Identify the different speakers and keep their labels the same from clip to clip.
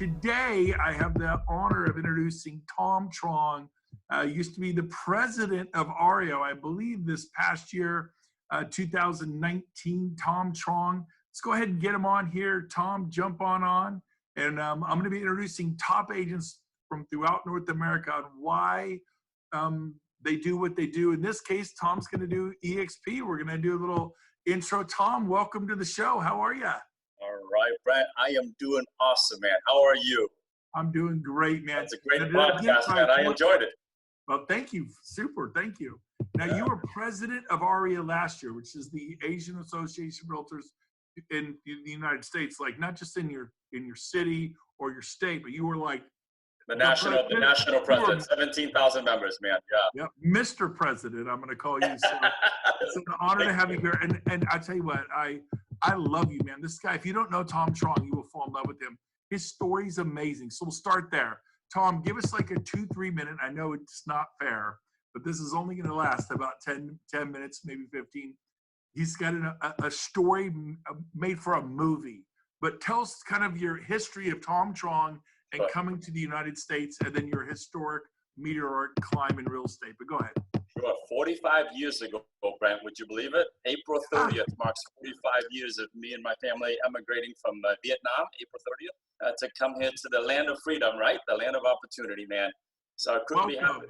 Speaker 1: Today, I have the honor of introducing Tom Truong. Used to be the president of ARIO, I believe this past year, 2019, Tom Truong. Let's go ahead and get him on here. Tom, jump on. And I'm going to be introducing top agents from throughout North America on why they do what they do. In this case, Tom's going to do eXp. We're going to do a little intro. Tom, welcome to the show. How are you?
Speaker 2: All right, Brent. I am doing awesome, man. How are you?
Speaker 1: I'm doing great, man.
Speaker 2: It's a great podcast, man. I enjoyed it.
Speaker 1: Well, thank you. Super. Thank you. Now, you were president of ARIA last year, which is the Asian Association of Realtors in the United States. Like, not just in your city or your state, but you were like
Speaker 2: the national president. 17,000 members, man.
Speaker 1: Yeah. Mr. President, I'm going to call you. So it's an honor to have you here. And I tell you what, I love you, man. This guy, if you don't know Tom Truong, you will fall in love with him. His story's amazing. So we'll start there. Tom, give us like a 2-3 minute. I know it's not fair, but this is only going to last about 10 minutes, maybe 15. He's got a story made for a movie. But tell us kind of your history of Tom Truong and coming to the United States, and then your historic meteoric climb in real estate. But go ahead.
Speaker 2: Sure. 45 years ago, Brent, would you believe it? April 30th marks 45 years of me and my family emigrating from Vietnam, April 30th, to come here to the land of freedom, right? The land of opportunity, man. So I couldn't be happy.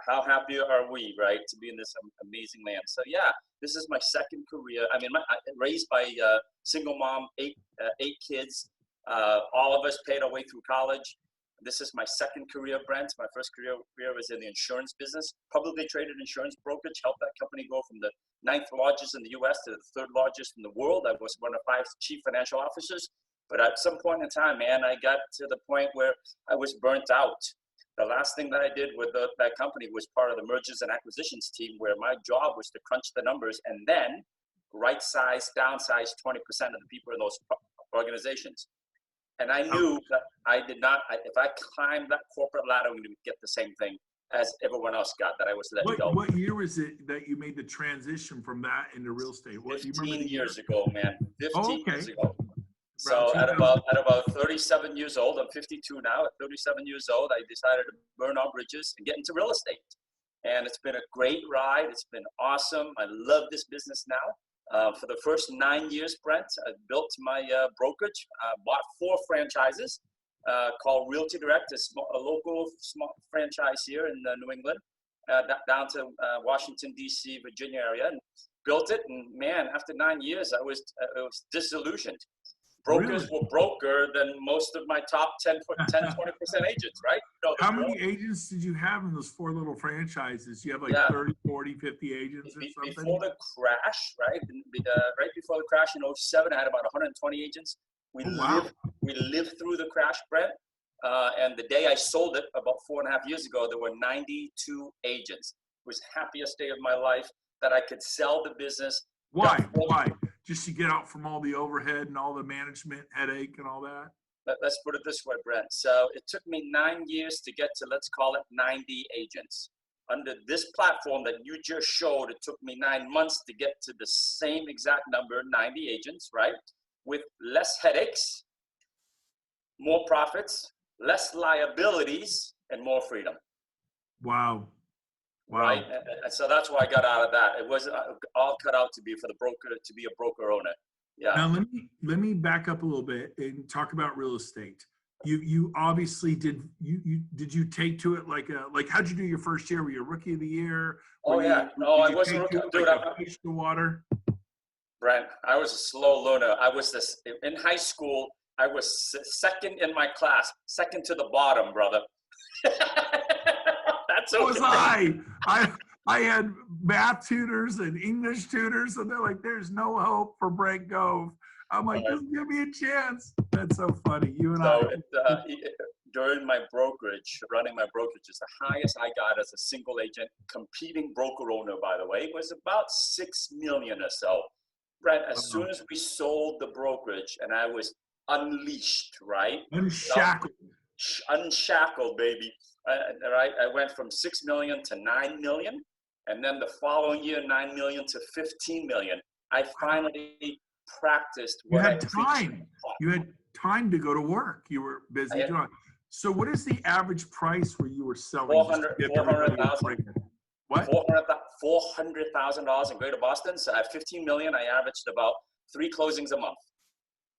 Speaker 2: How happy are we, right, to be in this amazing land? So yeah, this is my second career. I mean, raised by a single mom, eight kids. All of us paid our way through college. This is my second career, Brent. My first career was in the insurance business, publicly traded insurance brokerage, helped that company go from the 9th largest in the U.S. to the 3rd largest in the world. I was one of 5 chief financial officers. But at some point in time, man, I got to the point where I was burnt out. The last thing that I did with that company was part of the mergers and acquisitions team, where my job was to crunch the numbers and then right-size, downsize 20% of the people in those organizations. And I knew that I did not, if I climbed that corporate ladder, I'm going to get the same thing as everyone else got, that I was let go.
Speaker 1: What year was it that you made the transition from that into real estate?
Speaker 2: 15 years ago, man. 15 years ago.
Speaker 1: So
Speaker 2: at about 37 years old, I'm 52 now. At 37 years old, I decided to burn all bridges and get into real estate. And it's been a great ride. It's been awesome. I love this business now. For the first 9 years, Brent, I built my brokerage, bought 4 franchises called Realty Direct, a local small franchise here in New England, down to Washington, D.C., Virginia area, and built it. And man, after 9 years, I was disillusioned. Brokers were broker than most of my top 10, 20% agents, right?
Speaker 1: How many agents did you have in those 4 little franchises? You have like 30, 40, 50 agents or something?
Speaker 2: Before the crash, right? Right before the crash in 07, I had about 120 agents. We lived through the crash, Brent. And the day I sold it, about 4.5 years ago, there were 92 agents. It was the happiest day of my life that I could sell the business.
Speaker 1: Why? Just to get out from all the overhead and all the management headache and all that?
Speaker 2: Let's put it this way, Brent. So it took me 9 years to get to, let's call it 90 agents. Under this platform that you just showed, it took me 9 months to get to the same exact number, 90 agents, right? With less headaches, more profits, less liabilities, and more freedom.
Speaker 1: Wow.
Speaker 2: Right, and so that's why I got out of that. It was all cut out to be for the broker, to be a broker owner. Yeah.
Speaker 1: Now let me back up a little bit and talk about real estate. You obviously did you take to it like how'd you do your first year? Were you a rookie of the year?
Speaker 2: No, I wasn't rookie. Dude,
Speaker 1: fish to water.
Speaker 2: Brent, I was a slow learner. I was in high school. I was second in my class, second to the bottom, brother.
Speaker 1: So was I had math tutors and English tutors, and they're like, "There's no hope for Brent Gove." I'm like, "Just give me a chance." That's so funny. You and
Speaker 2: during my brokerage, running my brokerages, the highest I got as a single agent, competing broker owner, by the way, was about 6 million or so. Brent, as soon as we sold the brokerage, and I was unleashed, right? Unshackled, baby. Right, I went from 6 million to 9 million, and then the following year, 9 million to 15 million. I finally practiced what I preached.
Speaker 1: You had time to go to work. You were busy doing it. So what is the average price where you were selling?
Speaker 2: 400,000.
Speaker 1: What?
Speaker 2: $400,000 in Greater Boston. So at 15 million, I averaged about 3 closings a month.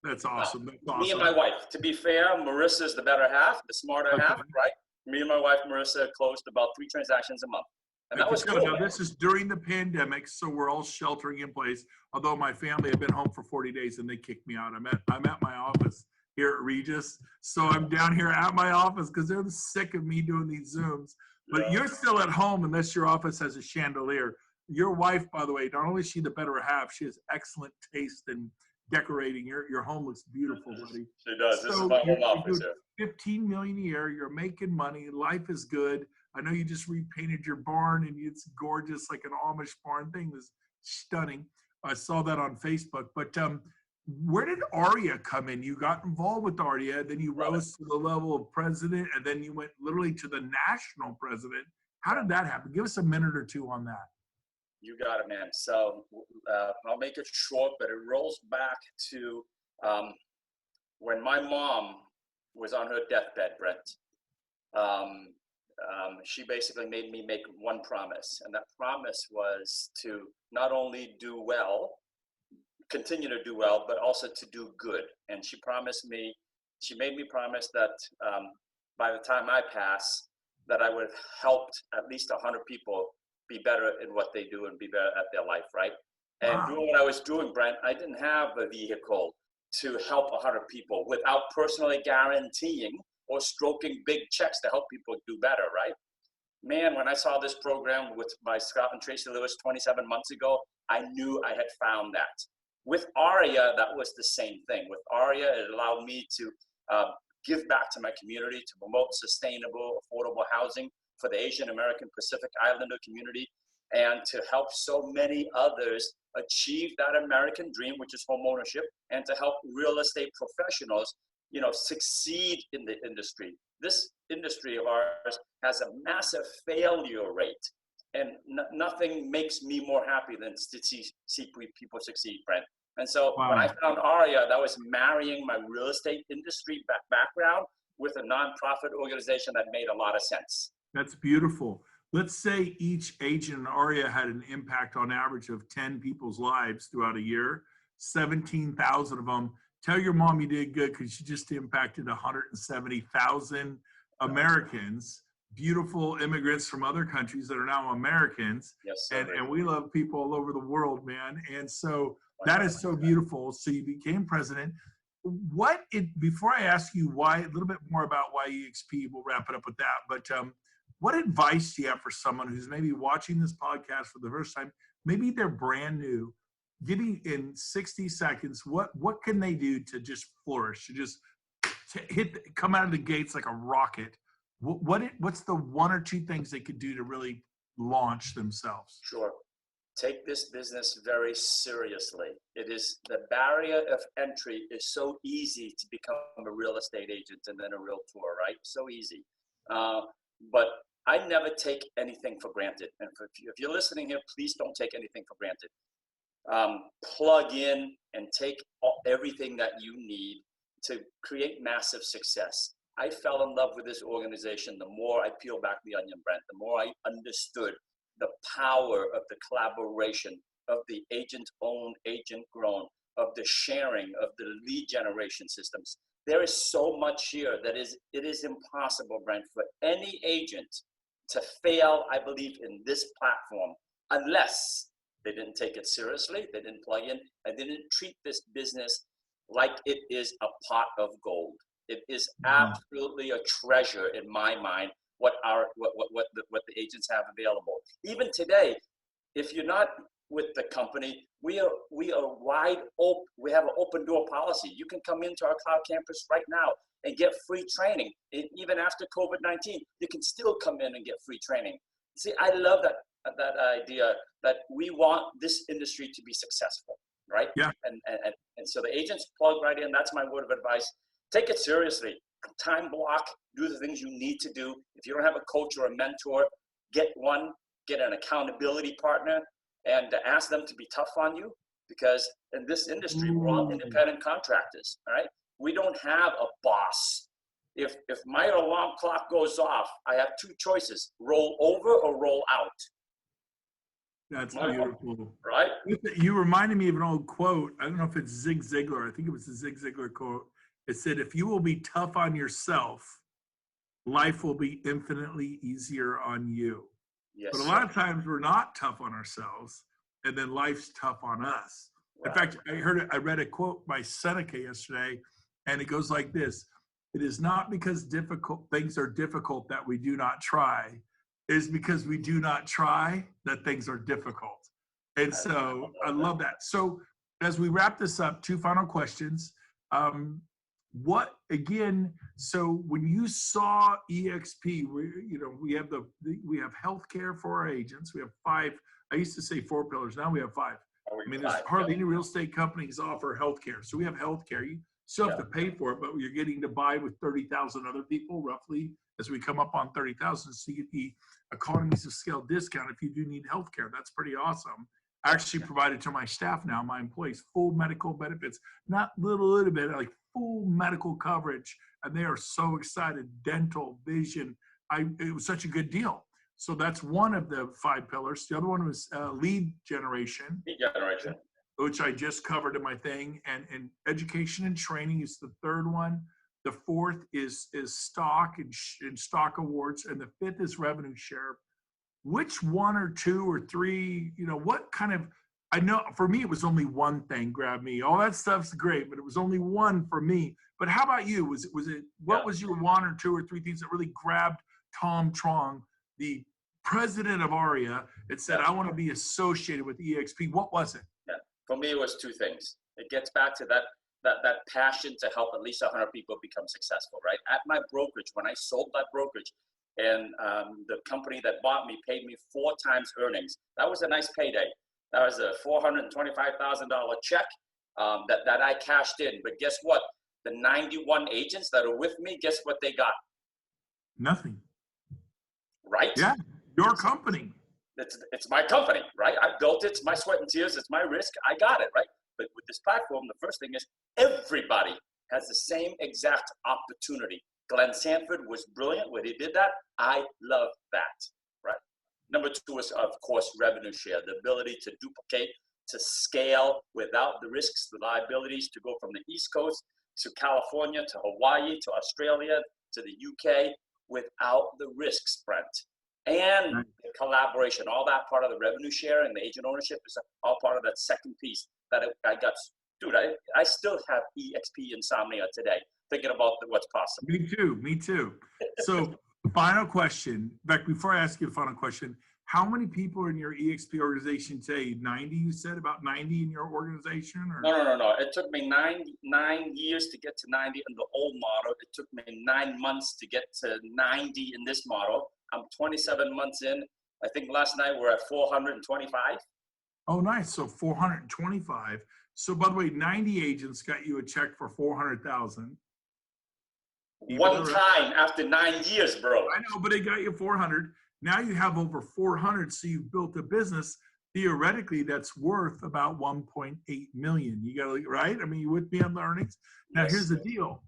Speaker 1: That's awesome. That's awesome.
Speaker 2: Me and my wife. To be fair, Marissa's the better half, the smarter half, right? Me and my wife, Marissa, closed about 3 transactions a month. And that was cool.
Speaker 1: Now, this is during the pandemic, so we're all sheltering in place. Although my family had been home for 40 days and they kicked me out. I'm at my office here at Regis. So I'm down here at my office because they're sick of me doing these Zooms. But you're still at home unless your office has a chandelier. Your wife, by the way, not only is she the better half, she has excellent taste in decorating. Your home looks beautiful, buddy.
Speaker 2: She does. This is my home office here.
Speaker 1: 15 million a year. You're making money. Life is good. I know you just repainted your barn and it's gorgeous, like an Amish barn. Thing was stunning. I saw that on Facebook. But where did Aria come in? You got involved with Aria, then you rose to the level of president, and then you went literally to the national president. How did that happen? Give us a minute or two on that.
Speaker 2: You got it, man. So I'll make it short, but it rolls back to when my mom was on her deathbed, Brent. She basically made me make one promise, and that promise was to not only do well, continue to do well, but also to do good. And she made me promise that by the time I pass, that I would have helped at least 100 people be better in what they do and be better at their life, right? And doing what I was doing, Brent, I didn't have a vehicle to help 100 people without personally guaranteeing or stroking big checks to help people do better, right? Man, when I saw this program by Scott and Tracy Lewis 27 months ago, I knew I had found that. With Aria, that was the same thing. With Aria, it allowed me to give back to my community, to promote sustainable, affordable housing for the Asian American Pacific Islander community, and to help so many others achieve that American dream, which is home ownership, and to help real estate professionals, succeed in the industry. This industry of ours has a massive failure rate, and nothing makes me more happy than to see people succeed, Brent. And so when I found Aria, that was marrying my real estate industry background with a nonprofit organization that made a lot of sense.
Speaker 1: That's beautiful. Let's say each agent in Aria had an impact on average of 10 people's lives throughout a year, 17,000 of them. Tell your mom you did good because she just impacted 170,000 Americans, beautiful immigrants from other countries that are now Americans.
Speaker 2: Yes,
Speaker 1: and we love people all over the world, man. And so that is so beautiful. So you became president. Before I ask you why, a little bit more about why eXp, we'll wrap it up with that. But what advice do you have for someone who's maybe watching this podcast for the first time? Maybe they're brand new. Give me in 60 seconds, what can they do to just flourish, to come out of the gates like a rocket? What's the 1 or 2 things they could do to really launch themselves?
Speaker 2: Sure. Take this business very seriously. The barrier of entry is so easy to become a real estate agent and then a realtor, right? So easy. But I never take anything for granted. And if you're listening here, please don't take anything for granted. Plug in and take everything that you need to create massive success. I fell in love with this organization. The more I peel back the onion, Brent, the more I understood the power of the collaboration, of the agent-owned, agent-grown, of the sharing, of the lead generation systems. There is so much here that it is impossible, Brent, for any agent to fail, I believe, in this platform, unless they didn't take it seriously, they didn't plug in, and they didn't treat this business like it is a pot of gold. It is absolutely a treasure in my mind, what the agents have available. Even today, if you're not with the company, we are wide open. We have an open door policy. You can come into our cloud campus right now and get free training. Even after COVID-19, you can still come in and get free training. See, I love that idea that we want this industry to be successful, right?
Speaker 1: Yeah.
Speaker 2: And so the agents plug right in. That's my word of advice. Take it seriously. Time block. Do the things you need to do. If you don't have a coach or a mentor, get one. Get an accountability partner, and ask them to be tough on you. Because in this industry, we're all independent contractors. All right. We don't have a boss. If my alarm clock goes off, I have two choices: roll over or roll out.
Speaker 1: That's beautiful.
Speaker 2: Right?
Speaker 1: You reminded me of an old quote. I don't know if it's Zig Ziglar. I think it was a Zig Ziglar quote. It said, if you will be tough on yourself, life will be infinitely easier on you.
Speaker 2: Yes,
Speaker 1: but a lot of times we're not tough on ourselves, and then life's tough on us. Right. In fact, I read a quote by Seneca yesterday, and it goes like this: it is not because difficult things are difficult that we do not try. It is because we do not try that things are difficult. And so I love that. So as we wrap this up, two final questions. What again? So when you saw eXp, we have healthcare for our agents. We have 5. I used to say 4 pillars. Now we have 5. I mean, there's hardly any real estate companies offer healthcare. So we have healthcare. You still have to pay for it, but you're getting to buy with 30,000 other people, roughly, as we come up on 30,000. So you get the economies of scale discount if you do need healthcare. That's pretty awesome. I actually provided to my staff now, my employees, full medical benefits, not little bit, like full medical coverage, and they are so excited. Dental, vision, it was such a good deal. So that's one of the 5 pillars. The other one was lead generation.
Speaker 2: Lead generation.
Speaker 1: Which I just covered in my thing, and education and training is the 3rd one. The 4th is stock and stock awards, and the 5th is revenue share. Which 1 or 2 or 3, what kind of, I know for me, it was only one thing grabbed me. All that stuff's great, but it was only one for me. But how about you? Was it, what was your 1 or 2 or 3 things that really grabbed Tom Truong, the president of ARIA, and said, I want to be associated with eXp? What was it?
Speaker 2: Yeah. For me, it was 2 things. It gets back to that passion to help at least 100 people become successful, right? At my brokerage, when I sold that brokerage, and the company that bought me paid me 4 times earnings. That was a nice payday. That was a $425,000 check that I cashed in. But guess what? The 91 agents that are with me, guess what they got?
Speaker 1: Nothing.
Speaker 2: Right?
Speaker 1: Yeah, your company.
Speaker 2: It's my company, right? I built it. It's my sweat and tears. It's my risk. I got it, right? But with this platform, the first thing is everybody has the same exact opportunity. Glenn Sanford was brilliant when he did that. I love that, right? Number 2 is, of course, revenue share, the ability to duplicate, to scale without the risks, the liabilities, to go from the East Coast to California, to Hawaii, to Australia, to the UK, without the risks, Brent. And the collaboration, all that part of the revenue share and the agent ownership is all part of that second piece that I got. Dude, I still have eXp insomnia today, thinking about what's possible.
Speaker 1: Me too. So final question. In fact, before I ask you a final question, how many people are in your eXp organization today? 90, you said? About 90 in your organization? Or?
Speaker 2: No. It took me nine years to get to 90 in the old model. It took me 9 months to get to 90 in this model. I'm 27 months in. I think last night we're at 425.
Speaker 1: Oh, nice. So 425. So by the way, 90 agents got you a check for 400,000.
Speaker 2: One time after 9 years, bro.
Speaker 1: I know, but they got you 400. Now you have over 400. So you've built a business. Theoretically, that's worth about 1.8 million. You got to, right? I mean, you with me on the earnings? Now, here's the deal.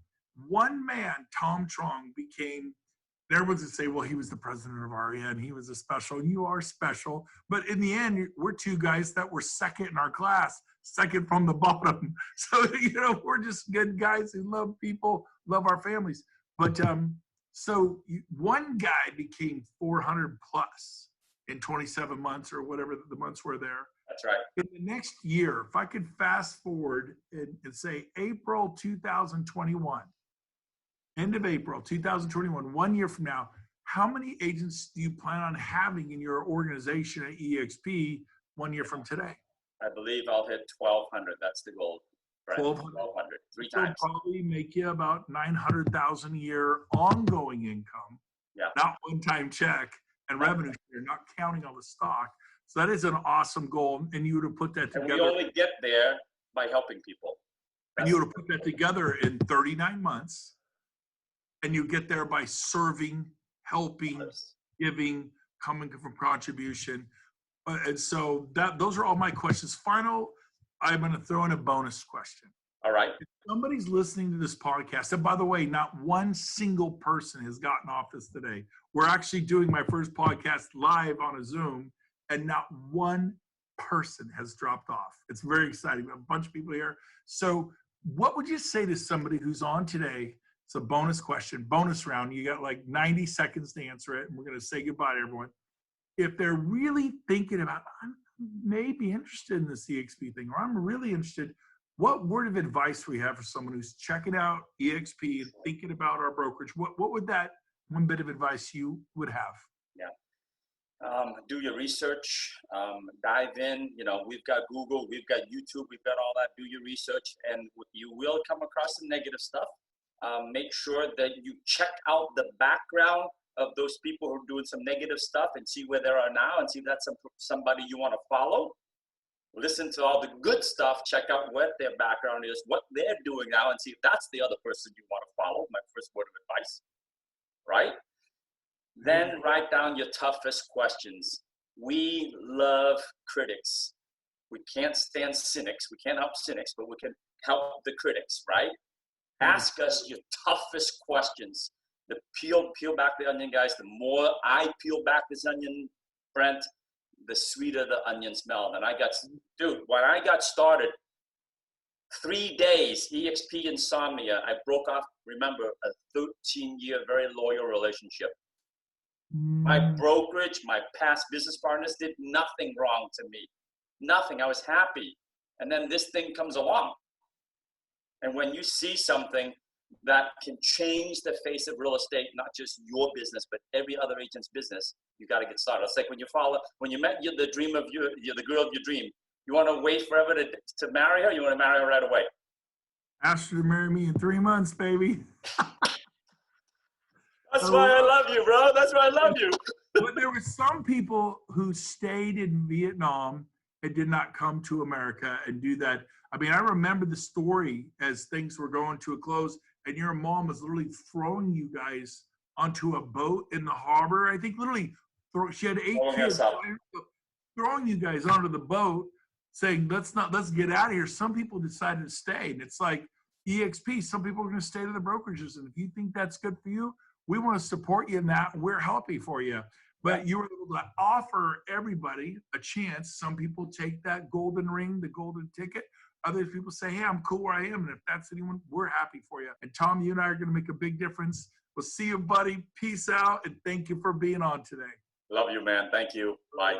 Speaker 1: One man, Tom Truong, became, everyone's going to say, well, he was the president of ARIA and he was a special, and you are special. But in the end, we're 2 guys that were second in our class, second from the bottom. So, we're just good guys who love people, love our families. But one guy became 400 plus in 27 months or whatever the months were there.
Speaker 2: That's right.
Speaker 1: In the next year, if I could fast forward and say April 2021, end of April 2021, 1 year from now, how many agents do you plan on having in your organization at eXp 1 year from today?
Speaker 2: I believe I'll hit 1,200. That's the goal. Right? 1,200, 3 times.
Speaker 1: It'll probably make you about 900,000 a year ongoing income.
Speaker 2: Yeah.
Speaker 1: Not one-time check and revenue share, not counting all the stock. So that is an awesome goal, and you would have put that together.
Speaker 2: And we only get there by helping people.
Speaker 1: And you would have put that together in 39 months. And you get there by serving, helping, giving, coming from contribution. And so those are all my questions. Final, I'm going to throw in a bonus question.
Speaker 2: All right.
Speaker 1: Somebody's listening to this podcast, and by the way, not one single person has gotten off this today. We're actually doing my first podcast live on a Zoom, and not one person has dropped off. It's very exciting. We have a bunch of people here. So what would you say to somebody who's on today? It's a bonus question, bonus round. You got like 90 seconds to answer it, and we're going to say goodbye to everyone. If they're really thinking about, I may be interested in this eXp thing, or I'm really interested, what word of advice we have for someone who's checking out eXp and thinking about our brokerage? What would that one bit of advice you would have?
Speaker 2: Yeah. Do your research, dive in. You know, we've got Google, we've got YouTube, we've got all that. Do your research, and you will come across some negative stuff. Make sure that you check out the background of those people who are doing some negative stuff and see where they are now, and see if that's somebody you want to follow. Listen to all the good stuff, check out what their background is, what they're doing now, and see if that's the other person you want to follow. My first word of advice, right? Then write down your toughest questions. We love critics. We can't stand cynics. We can't help cynics, but we can help the critics, right? Ask us your toughest questions. The peel back the onion, guys. The more I peel back this onion, Brent, the sweeter the onion smell. And dude, when I got started, 3 days, eXp insomnia, I broke off, remember, a 13-year, very loyal relationship. My brokerage, my past business partners did nothing wrong to me. Nothing. I was happy. And then this thing comes along. And when you see something that can change the face of real estate, not just your business, but every other agent's business, you got to get started. It's like when you met the dream of the girl of your dream, you want to wait forever to marry her? You want to marry her right away?
Speaker 1: Ask her to marry me in 3 months, baby.
Speaker 2: That's why I love you, bro. That's why I love you.
Speaker 1: But there were some people who stayed in Vietnam and did not come to America and do that. I mean, I remember the story as things were going to a close, and your mom was literally throwing you guys onto a boat in the harbor. I think literally she had 8 kids, throwing you guys onto the boat, saying, let's get out of here. Some people decided to stay, and it's like eXp, some people are going to stay to the brokerages, and if you think that's good for you, we want to support you in that. We're happy for you. But you were able to offer everybody a chance. Some people take that golden ring, the golden ticket. Other people say, hey, I'm cool where I am. And if that's anyone, we're happy for you. And Tom, you and I are going to make a big difference. We'll see you, buddy. Peace out. And thank you for being on today.
Speaker 2: Love you, man. Thank you. Bye.